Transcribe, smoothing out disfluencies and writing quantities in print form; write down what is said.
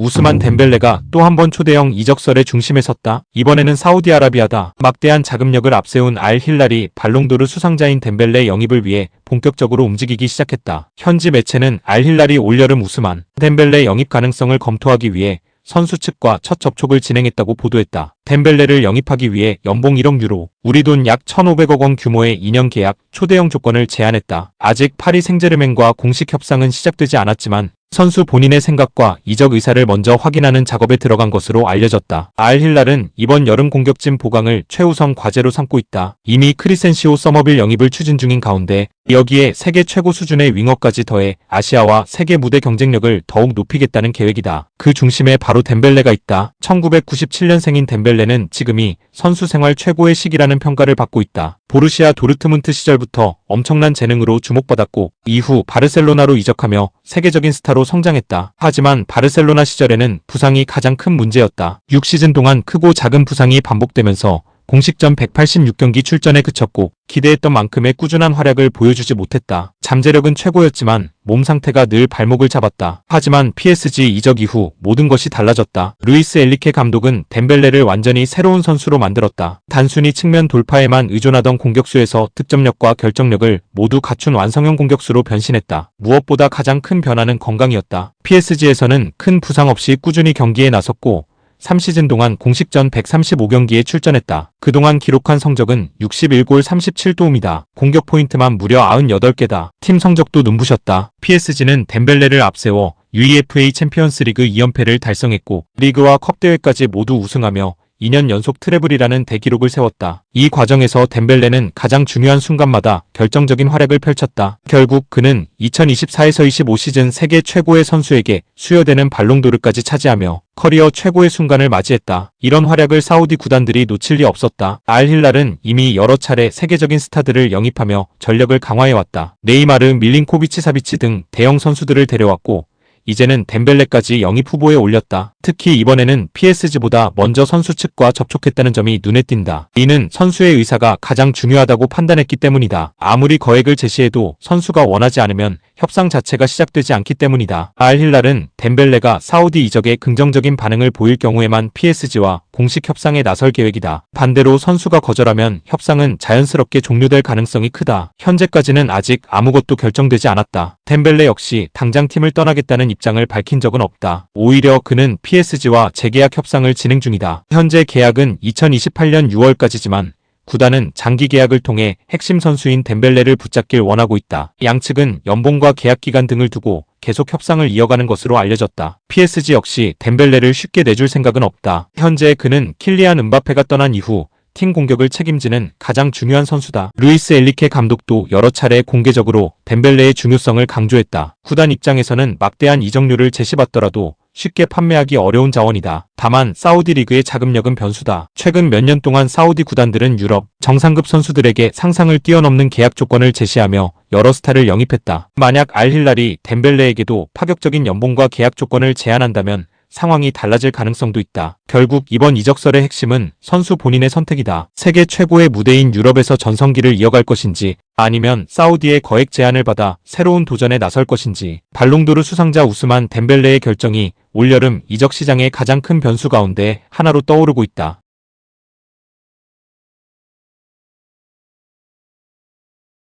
우스만 덴벨레가 또 한 번 초대형 이적설의 중심에 섰다. 이번에는 사우디아라비아다. 막대한 자금력을 앞세운 알 힐랄이 발롱도르 수상자인 덴벨레 영입을 위해 본격적으로 움직이기 시작했다. 현지 매체는 알 힐랄이 올여름 우스만 덴벨레 영입 가능성을 검토하기 위해 선수 측과 첫 접촉을 진행했다고 보도했다. 덴벨레를 영입하기 위해 연봉 1억 유로, 우리 돈 약 1,500억 원 규모의 2년 계약, 초대형 조건을 제안했다. 아직 파리 생제르맹과 공식 협상은 시작되지 않았지만 선수 본인의 생각과 이적 의사를 먼저 확인하는 작업에 들어간 것으로 알려졌다. 알 힐랄은 이번 여름 공격진 보강을 최우선 과제로 삼고 있다. 이미 크리센시오 서머빌 영입을 추진 중인 가운데 여기에 세계 최고 수준의 윙어까지 더해 아시아와 세계 무대 경쟁력을 더욱 높이겠다는 계획이다. 그 중심에 바로 덴벨레가 있다. 1997년생인 덴벨레는 지금이 선수 생활 최고의 시기라는 평가를 받고 있다. 보르시아 도르트문트 시절부터 엄청난 재능으로 주목받았고 이후 바르셀로나로 이적하며 세계적인 스타로 성장했다. 하지만 바르셀로나 시절에는 부상이 가장 큰 문제였다. 6시즌 동안 크고 작은 부상이 반복되면서 공식전 186경기 출전에 그쳤고 기대했던 만큼의 꾸준한 활약을 보여주지 못했다. 잠재력은 최고였지만 몸 상태가 늘 발목을 잡았다. 하지만 PSG 이적 이후 모든 것이 달라졌다. 루이스 엔리케 감독은 덴벨레를 완전히 새로운 선수로 만들었다. 단순히 측면 돌파에만 의존하던 공격수에서 득점력과 결정력을 모두 갖춘 완성형 공격수로 변신했다. 무엇보다 가장 큰 변화는 건강이었다. PSG에서는 큰 부상 없이 꾸준히 경기에 나섰고 3시즌 동안 공식전 135경기에 출전했다. 그동안 기록한 성적은 61골 37도움이다. 공격 포인트만 무려 98개다. 팀 성적도 눈부셨다. PSG는 덴벨레를 앞세워 UEFA 챔피언스리그 2연패를 달성했고 리그와 컵 대회까지 모두 우승하며 2년 연속 트래블이라는 대기록을 세웠다. 이 과정에서 덴벨레는 가장 중요한 순간마다 결정적인 활약을 펼쳤다. 결국 그는 2024에서 25 시즌 세계 최고의 선수에게 수여되는 발롱도르까지 차지하며 커리어 최고의 순간을 맞이했다. 이런 활약을 사우디 구단들이 놓칠 리 없었다. 알 힐랄은 이미 여러 차례 세계적인 스타들을 영입하며 전력을 강화해왔다. 네이마르, 밀린코비치 사비치 등 대형 선수들을 데려왔고 이제는 덴벨레까지 영입 후보에 올렸다. 특히 이번에는 PSG보다 먼저 선수 측과 접촉했다는 점이 눈에 띈다. 이는 선수의 의사가 가장 중요하다고 판단했기 때문이다. 아무리 거액을 제시해도 선수가 원하지 않으면 협상 자체가 시작되지 않기 때문이다. 알 힐랄은 덴벨레가 사우디 이적에 긍정적인 반응을 보일 경우에만 PSG와 공식 협상에 나설 계획이다. 반대로 선수가 거절하면 협상은 자연스럽게 종료될 가능성이 크다. 현재까지는 아직 아무것도 결정되지 않았다. 덴벨레 역시 당장 팀을 떠나겠다는 입장을 밝힌 적은 없다. 오히려 그는 PSG와 재계약 협상을 진행 중이다. 현재 계약은 2028년 6월까지지만 구단은 장기 계약을 통해 핵심 선수인 덴벨레를 붙잡길 원하고 있다. 양측은 연봉과 계약 기간 등을 두고 계속 협상을 이어가는 것으로 알려졌다. PSG 역시 덴벨레를 쉽게 내줄 생각은 없다. 현재 그는 킬리안 음바페가 떠난 이후 팀 공격을 책임지는 가장 중요한 선수다. 루이스 엔리케 감독도 여러 차례 공개적으로 덴벨레의 중요성을 강조했다. 구단 입장에서는 막대한 이적료를 제시받더라도 쉽게 판매하기 어려운 자원이다. 다만 사우디 리그의 자금력은 변수다. 최근 몇 년 동안 사우디 구단들은 유럽 정상급 선수들에게 상상을 뛰어넘는 계약 조건을 제시하며 여러 스타를 영입했다. 만약 알 힐랄이 덴벨레에게도 파격적인 연봉과 계약 조건을 제안한다면 상황이 달라질 가능성도 있다. 결국 이번 이적설의 핵심은 선수 본인의 선택이다. 세계 최고의 무대인 유럽에서 전성기를 이어갈 것인지 아니면 사우디의 거액 제안을 받아 새로운 도전에 나설 것인지. 발롱도르 수상자 우스만 덴벨레의 결정이 올여름 이적 시장의 가장 큰 변수 가운데 하나로 떠오르고 있다.